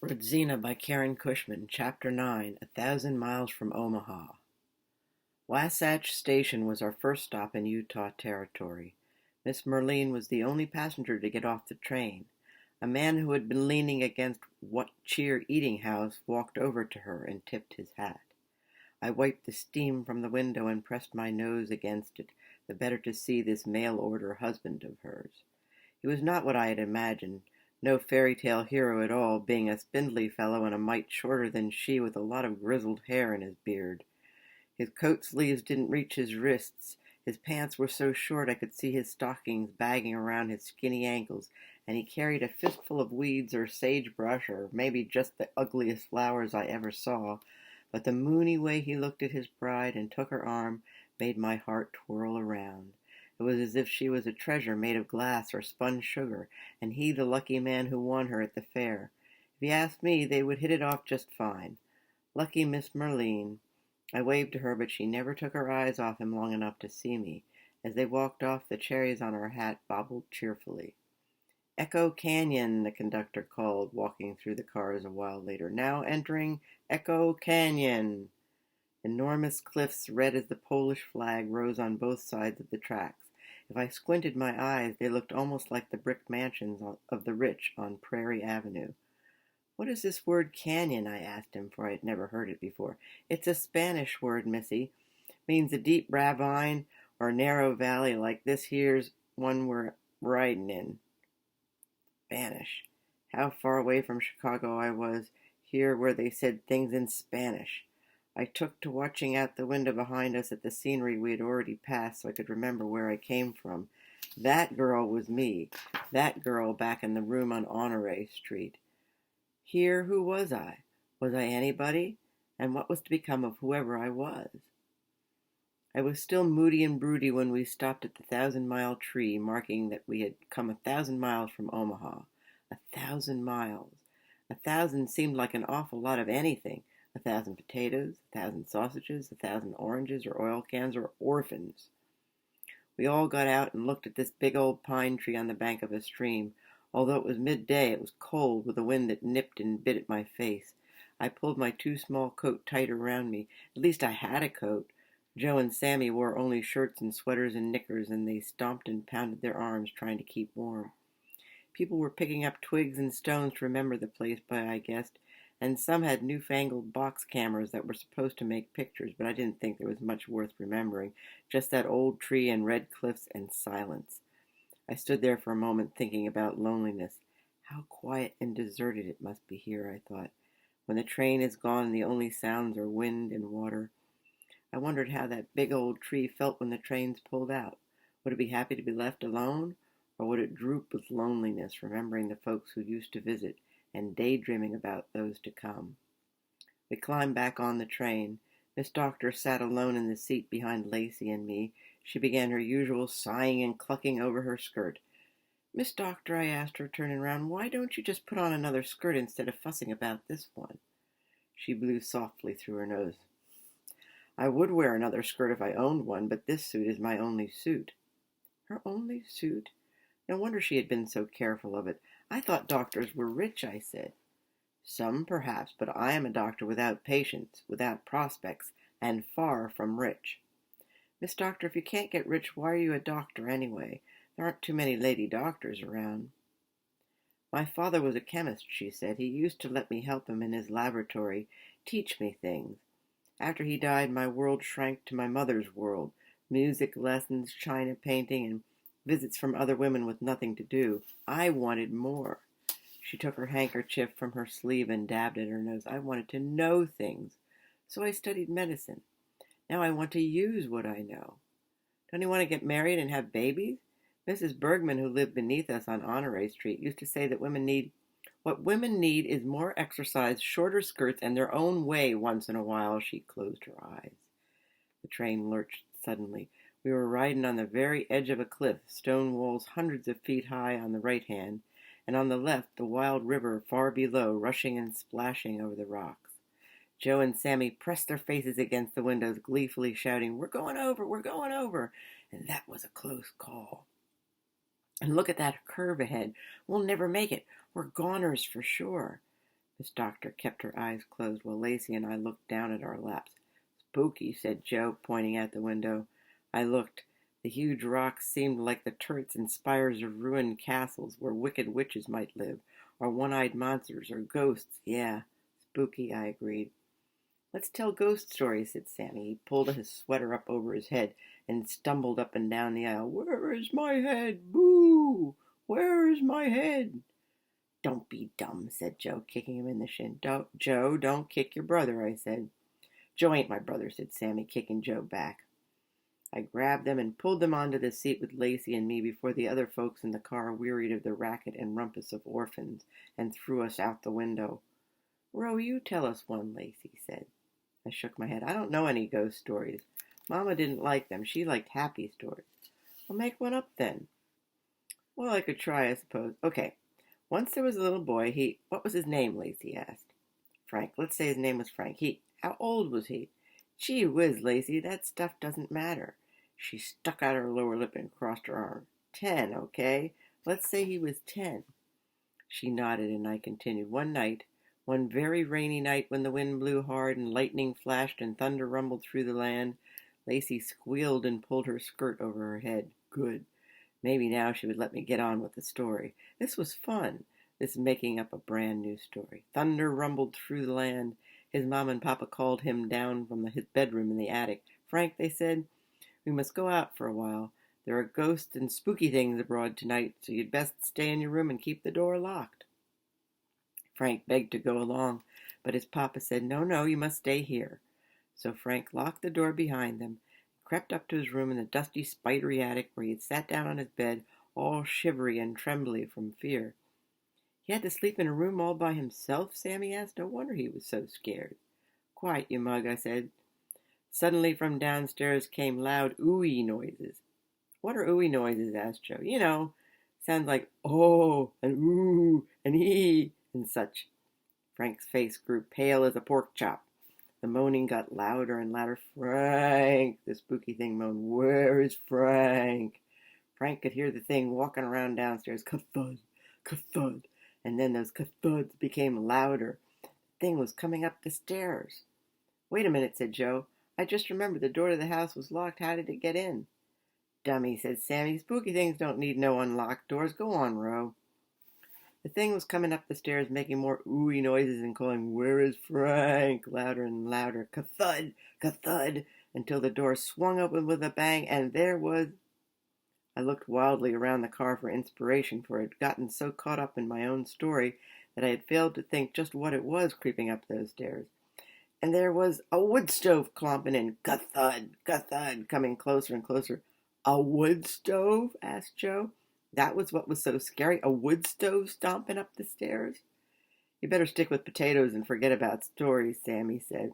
Rodzina by Karen Cushman, Chapter 9, 1,000 Miles from Omaha. Wasatch Station was our first stop in Utah Territory. Miss Merline was the only passenger to get off the train. A man who had been leaning against What Cheer Eating House walked over to her and tipped his hat. I wiped the steam from the window and pressed my nose against it, the better to see this mail-order husband of hers. He was not what I had imagined. No fairy-tale hero at all, being a spindly fellow and a mite shorter than she, with a lot of grizzled hair in his beard. His coat sleeves didn't reach his wrists. His pants were so short I could see his stockings bagging around his skinny ankles, and he carried a fistful of weeds or sagebrush, or maybe just the ugliest flowers I ever saw. But the moony way he looked at his bride and took her arm made my heart twirl around. It was as if she was a treasure made of glass or spun sugar, and he the lucky man who won her at the fair. If you asked me, they would hit it off just fine. Lucky Miss Merline. I waved to her, but she never took her eyes off him long enough to see me. As they walked off, the cherries on her hat bobbled cheerfully. "Echo Canyon," the conductor called, walking through the cars a while later. "Now entering Echo Canyon." Enormous cliffs, red as the Polish flag, rose on both sides of the tracks. If I squinted my eyes, they looked almost like the brick mansions of the rich on Prairie Avenue. "What is this word canyon?" I asked him, for I had never heard it before. "It's a Spanish word, missy. Means a deep ravine or narrow valley like this here's one we're riding in." Spanish. How far away from Chicago I was here where they said things in Spanish. I took to watching out the window behind us at the scenery we had already passed so I could remember where I came from. That girl was me. That girl back in the room on Honore Street. Here, who was I? Was I anybody? And what was to become of whoever I was? I was still moody and broody when we stopped at the 1,000-mile tree, marking that we had come 1,000 miles from Omaha. 1,000 miles. 1,000 seemed like an awful lot of anything. 1,000 potatoes, 1,000 sausages, 1,000 oranges or oil cans or orphans. We all got out and looked at this big old pine tree on the bank of a stream. Although it was midday, it was cold, with a wind that nipped and bit at my face. I pulled my too small coat tighter around me. At least I had a coat. Joe and Sammy wore only shirts and sweaters and knickers, and they stomped and pounded their arms trying to keep warm. People were picking up twigs and stones to remember the place by, I guessed, and some had newfangled box cameras that were supposed to make pictures, but I didn't think there was much worth remembering, just that old tree and red cliffs and silence. I stood there for a moment thinking about loneliness. How quiet and deserted it must be here, I thought. When the train is gone and the only sounds are wind and water. I wondered how that big old tree felt when the trains pulled out. Would it be happy to be left alone, or would it droop with loneliness, remembering the folks who used to visit, and daydreaming about those to come? We climbed back on the train. Miss Doctor sat alone in the seat behind Lacey and me. She began her usual sighing and clucking over her skirt. "Miss Doctor," I asked her, turning round, "why don't you just put on another skirt instead of fussing about this one?" She blew softly through her nose. "I would wear another skirt if I owned one, but this suit is my only suit." Her only suit? No wonder she had been so careful of it. "I thought doctors were rich," I said. "Some, perhaps, but I am a doctor without patients, without prospects, and far from rich." "Miss Doctor, if you can't get rich, why are you a doctor anyway? There aren't too many lady doctors around." "My father was a chemist," she said. "He used to let me help him in his laboratory, teach me things. After he died, my world shrank to my mother's world, music lessons, china painting, and visits from other women with nothing to do. I wanted more." She took her handkerchief from her sleeve and dabbed at her nose. "I wanted to know things, so I studied medicine. Now I want to use what I know. Don't you want to get married and have babies? Mrs. Bergman, who lived beneath us on Honore Street, used to say that what women need is more exercise, shorter skirts, and their own way once in a while." She closed her eyes. The train lurched suddenly. We were riding on the very edge of a cliff, stone walls hundreds of feet high on the right hand, and on the left the wild river far below, rushing and splashing over the rocks. Joe and Sammy pressed their faces against the windows, gleefully shouting, "We're going over! We're going over!" And that was a close call. "And look at that curve ahead. We'll never make it. We're goners for sure." Miss Doctor kept her eyes closed while Lacey and I looked down at our laps. Spooky, said Joe, pointing out the window. I looked. The huge rocks seemed like the turrets and spires of ruined castles where wicked witches might live, or one-eyed monsters, or ghosts. Yeah, spooky, I agreed. Let's tell ghost stories, said Sammy. He pulled his sweater up over his head and stumbled up and down the aisle. Where is my head? Boo! Where is my head? Don't be dumb, said Joe, kicking him in the shin. Joe, don't kick your brother, I said. Joe ain't my brother, said Sammy, kicking Joe back. I grabbed them and pulled them onto the seat with Lacey and me before the other folks in the car wearied of the racket and rumpus of orphans and threw us out the window. Ro, you tell us one, Lacey said. I shook my head. I don't know any ghost stories. Mama didn't like them. She liked happy stories. Well, make one up then. Well, I could try, I suppose. Okay. Once there was a little boy. What was his name, Lacey asked. Frank. Let's say his name was Frank. How old was he? Gee whiz, Lacey, that stuff doesn't matter. She stuck out her lower lip and crossed her arms. 10, okay? Let's say he was 10. She nodded and I continued. One very rainy night when the wind blew hard and lightning flashed and thunder rumbled through the land, Lacey squealed and pulled her skirt over her head. Good. Maybe now she would let me get on with the story. This was fun, this making up a brand new story. Thunder rumbled through the land. His mom and papa called him down from his bedroom in the attic. Frank, they said, we must go out for a while. There are ghosts and spooky things abroad tonight, so you'd best stay in your room and keep the door locked. Frank begged to go along, but his papa said, No, you must stay here. So Frank locked the door behind them, crept up to his room in the dusty, spidery attic where he had sat down on his bed, all shivery and trembly from fear. He had to sleep in a room all by himself, Sammy asked. No wonder he was so scared. Quiet, you mug, I said. Suddenly from downstairs came loud ooey noises. What are ooey noises? Asked Joe. You know, sounds like oh and ooh and ee and such. Frank's face grew pale as a pork chop. The moaning got louder and louder. Frank, the spooky thing moaned. Where is Frank? Frank could hear the thing walking around downstairs. Ka-thud, ka-thud. And then those ka-thuds became louder. The thing was coming up the stairs. Wait a minute, said Joe. I just remembered the door to the house was locked. How did it get in? Dummy, said Sammy. Spooky things don't need no unlocked doors. Go on, Ro. The thing was coming up the stairs, making more ooey noises and calling, Where is Frank? Louder and louder. Ka-thud, ka-thud, until the door swung open with a bang, and there was... I looked wildly around the car for inspiration, for I had gotten so caught up in my own story that I had failed to think just what it was creeping up those stairs. And there was a wood stove clomping in. Ka-thud, ka-thud, coming closer and closer. A wood stove? Asked Joe. That was what was so scary? A wood stove stomping up the stairs? You better stick with potatoes and forget about stories, Sammy said.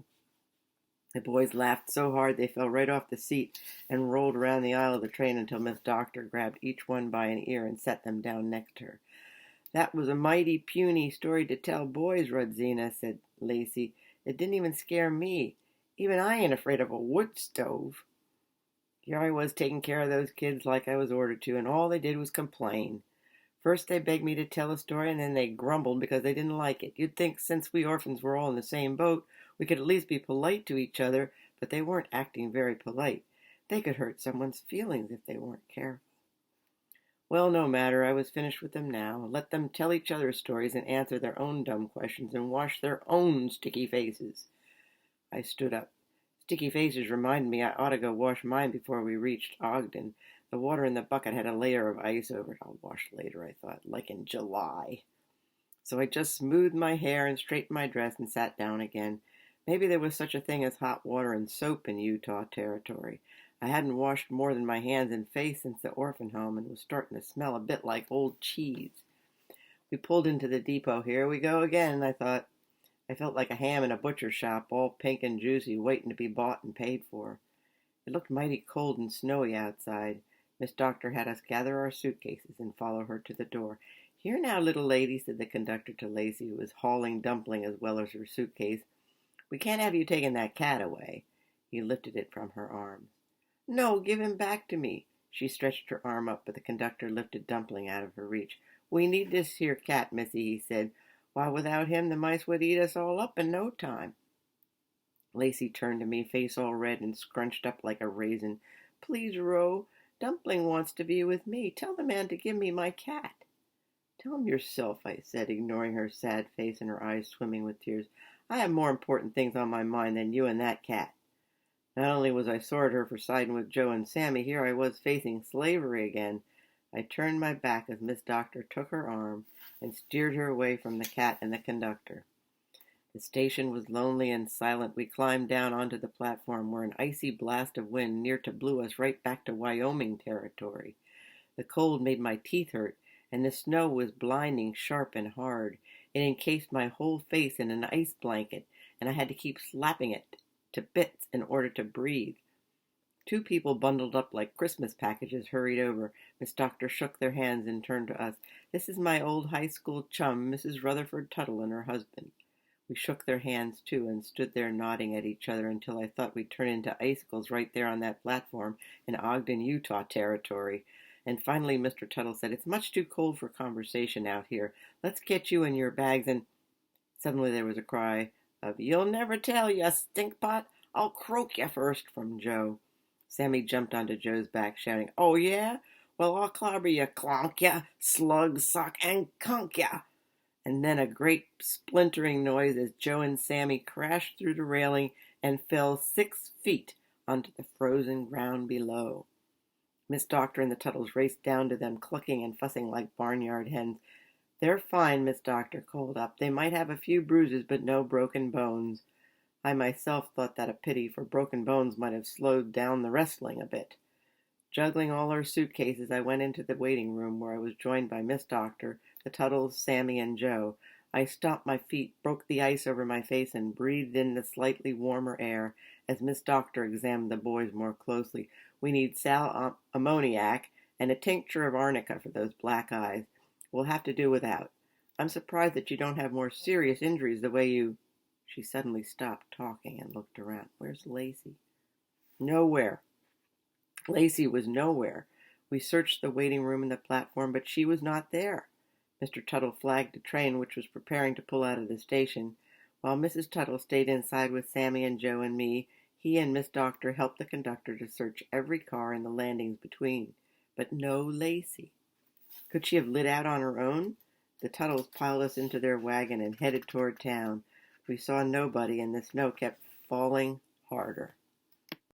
The boys laughed so hard they fell right off the seat and rolled around the aisle of the train until Miss Doctor grabbed each one by an ear and set them down next to her. That was a mighty puny story to tell boys, Rodzina, said Lacey. It didn't even scare me. Even I ain't afraid of a wood stove. Here I was taking care of those kids like I was ordered to, and all they did was complain. First they begged me to tell a story, and then they grumbled because they didn't like it. You'd think since we orphans were all in the same boat, we could at least be polite to each other, but they weren't acting very polite. They could hurt someone's feelings if they weren't careful. Well, no matter, I was finished with them now. Let them tell each other stories and answer their own dumb questions and wash their own sticky faces. I stood up. Sticky faces reminded me I ought to go wash mine before we reached Ogden. The water in the bucket had a layer of ice over it. I'll wash later, I thought, like in July. So I just smoothed my hair and straightened my dress and sat down again. Maybe there was such a thing as hot water and soap in Utah territory. I hadn't washed more than my hands and face since the orphan home and was starting to smell a bit like old cheese. We pulled into the depot. Here we go again, I thought. I felt like a ham in a butcher's shop, all pink and juicy, waiting to be bought and paid for. It looked mighty cold and snowy outside. Miss Doctor had us gather our suitcases and follow her to the door. Here now, little lady, said the conductor to Lacey, who was hauling Dumpling as well as her suitcase. We can't have you taking that cat away. He lifted it from her arms. No, give him back to me. She stretched her arm up, but the conductor lifted Dumpling out of her reach. We need this here cat, missy, he said. Why, without him the mice would eat us all up in no time." Lacey turned to me, face all red and scrunched up like a raisin. "Please, Ro, Dumpling wants to be with me. Tell the man to give me my cat." "Tell him yourself," I said, ignoring her sad face and her eyes swimming with tears. "I have more important things on my mind than you and that cat." Not only was I sore at her for siding with Joe and Sammy, here I was facing slavery again. I turned my back as Miss Doctor took her arm and steered her away from the cat and the conductor. The station was lonely and silent. We climbed down onto the platform where an icy blast of wind near to blew us right back to Wyoming territory. The cold made my teeth hurt, and the snow was blinding, sharp, and hard. It encased my whole face in an ice blanket, and I had to keep slapping it to bits in order to breathe. Two people bundled up like Christmas packages hurried over. Miss Doctor shook their hands and turned to us. "This is my old high school chum, Mrs. Rutherford Tuttle, and her husband." We shook their hands, too, and stood there nodding at each other until I thought we'd turn into icicles right there on that platform in Ogden, Utah territory. And finally Mr. Tuttle said, "It's much too cold for conversation out here. Let's get you and your bags and—" Suddenly there was a cry of, "You'll never tell, you stinkpot! I'll croak you first," from Joe. Sammy jumped onto Joe's back, shouting, "Oh, yeah? Well, I'll clobber you, clonk ya, slug, sock, and conk ya!" And then a great splintering noise as Joe and Sammy crashed through the railing and fell 6 feet onto the frozen ground below. Miss Doctor and the Tuttles raced down to them, clucking and fussing like barnyard hens. "They're fine," Miss Doctor called up. "They might have a few bruises, but no broken bones." I myself thought that a pity, for broken bones might have slowed down the wrestling a bit. Juggling all our suitcases, I went into the waiting room, where I was joined by Miss Doctor, the Tuttles, Sammy, and Joe. I stomped my feet, broke the ice over my face, and breathed in the slightly warmer air as Miss Doctor examined the boys more closely. "We need sal ammoniac and a tincture of arnica for those black eyes. We'll have to do without. I'm surprised that you don't have more serious injuries the way you—" She suddenly stopped talking and looked around. "Where's Lacey?" Nowhere. Lacey was nowhere. We searched the waiting room and the platform, but she was not there. Mr. Tuttle flagged the train, which was preparing to pull out of the station. While Mrs. Tuttle stayed inside with Sammy and Joe and me, he and Miss Doctor helped the conductor to search every car and the landings between. But no Lacey. Could she have lit out on her own? The Tuttles piled us into their wagon and headed toward town. We saw nobody, and the snow kept falling harder.